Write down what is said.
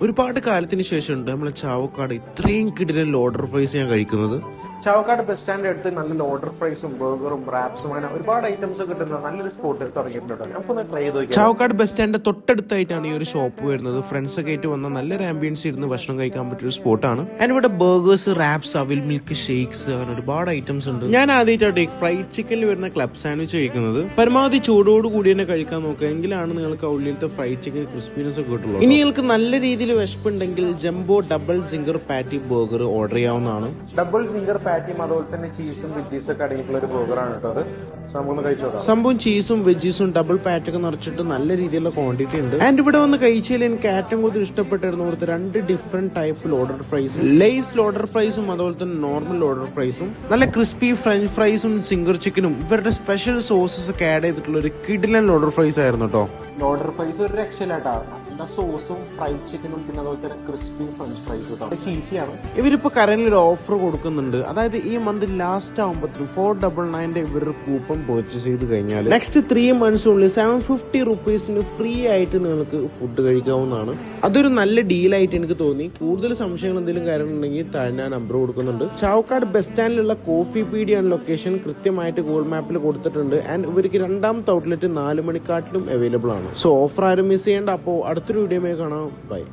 ഒരുപാട് കാലത്തിന് ശേഷമുണ്ട് നമ്മളെ ചാവക്കാട് ഇത്രയും കിടിലൻ ലോഡർ ഫ്രൈസ് ഞാൻ കഴിക്കുന്നത്. ചാവക്കാട് ബസ് സ്റ്റാൻഡ് അടുത്ത് നല്ല ലോഡർ ഫ്രൈസും ബർഗറും റാപ്സും അങ്ങനെ ഒരുപാട് ഐറ്റംസ് കിട്ടുന്ന നല്ലൊരു സ്പോട്ട് തുടങ്ങിയിട്ടുണ്ട്. നമുക്കൊന്ന് ട്രൈ ചെയ്ത് നോക്കാം. ചാവക്കാട് ബസ് സ്റ്റാൻഡിന്റെ തൊട്ടടുത്തായിട്ടാണ് ഈ ഒരു ഷോപ്പ് വരുന്നത്. ഫ്രണ്ട്സ് ഒക്കെ ആയിട്ട് വന്ന നല്ലൊരു ആംബിയൻസ് ഇരുന്ന് ഭക്ഷണം കഴിക്കാൻ പറ്റിയ ഒരു സ്പോട്ടാണ്. ആൻഡ് ഇവിടെ ബർഗേഴ്സ്, റാപ്സ്, അവിൽ മിൽക്ക് ഷേക്സ് അങ്ങനെ ഒരുപാട് ഐറ്റംസ് ഉണ്ട്. ഞാൻ ആദ്യമായിട്ടാണ് ഫ്രൈഡ് ചിക്കനിൽ വരുന്ന ക്ലബ് സാൻഡ്വിച്ച് കഴിക്കുന്നത്. പരമാവധി ചൂടോട് കൂടി തന്നെ കഴിക്കാൻ നോക്കുക, എങ്കിലാണ് നിങ്ങൾക്ക് ഉള്ളിലത്തെ ഫ്രൈഡ് ചിക്കൻ ക്രിസ്പിനെസ് ഒക്കെ കിട്ടുള്ളൂ. ഇനി നിങ്ങൾക്ക് നല്ല രീതിയിൽ വിശപ്പുണ്ടെങ്കിൽ ജംബോ ഡബിൾ സിംഗർ പാറ്റി ബർഗർ ഓർഡർ ചെയ്യാവുന്നതാണ്. ഡബിൾ സിംഗർ പാറ്റിയും അതുപോലെ തന്നെ ചീസും വെജീസും ഒക്കെ അടങ്ങിയിട്ടുള്ള ഒരു ബർഗറാണ് കേട്ടത്. സംഭവം ചീസും വെജീസും ഡബിൾ പാറ്റൊക്കെ നിറച്ചിട്ട് നല്ല രീതിയിലുള്ള ക്വാണ്ടിറ്റി ഉണ്ട്. ആൻഡ് ഇവിടെ വന്ന് കഴിച്ചാൽ എനിക്ക് ഏറ്റവും കൂടുതൽ ഇഷ്ടപ്പെട്ടിരുന്നു ഇവിടുത്തെ 2 different type loaded fries. Lay's loaded ഫ്രൈസും അതുപോലെ തന്നെ നോർമൽ ലോഡർ ഫ്രൈസും. നല്ല ക്രിസ്പി ഫ്രഞ്ച് ഫ്രൈസും സിംഗർ ചിക്കനും ഇവരുടെ സ്പെഷ്യൽ സോസസ് ഒക്കെ ആഡ് ചെയ്തിട്ടുള്ള ഒരു കിടിലൻ ലോഡർ ഫ്രൈസ് ആയിരുന്നു കേട്ടോ. ലോഡർ ഫ്രൈസ് ഒരു രക്ഷയിലാട്ടാ. സോസും ഫ്രൈഡ് ചിക്കനും പിന്നെ അതുപോലെ തന്നെ ക്രിസ്പി ഫ്രഞ്ച് ഫ്രൈസും ചീസിയാണ്. ഇവരിപ്പോ കറന്റ് ഒരു ഓഫർ കൊടുക്കുന്നുണ്ട്. അതായത് ഈ മന്ത് ലാസ്റ്റ് ആകുമ്പോഴത്തേക്കും 499 ഇവരുടെ കൂപ്പൺ പർച്ചേസ് ചെയ്ത് കഴിഞ്ഞാൽ നെക്സ്റ്റ് 3 months $750 റുപ്പീസിന് ഫ്രീ ആയിട്ട് നിങ്ങൾക്ക് ഫുഡ് കഴിക്കാവുന്നതാണ്. അതൊരു നല്ല ഡീലായിട്ട് എനിക്ക് തോന്നി. കൂടുതൽ സംശയങ്ങൾ എന്തെങ്കിലും കാര്യങ്ങളുണ്ടെങ്കിൽ താഴെ ഞാൻ നമ്പർ കൊടുക്കുന്നുണ്ട്. ചാവക്കാട് ബസ് സ്റ്റാൻഡിലുള്ള കോഫി പീഡിയാണ് ലൊക്കേഷൻ. കൃത്യമായിട്ട് ഗൂഗിൾ മാപ്പിൽ കൊടുത്തിട്ടുണ്ട്. ആൻഡ് ഇവർക്ക് 2ാമത്തെ ഔട്ട്ലെറ്റ് 4 മണിക്കാട്ടിലും അവൈലബിൾ ആണ്. സോ ഓഫർ ആരും മിസ് ചെയ്യേണ്ട. അപ്പോൾ അടുത്തൊരു വീഡിയോ കാണാം. ബൈ.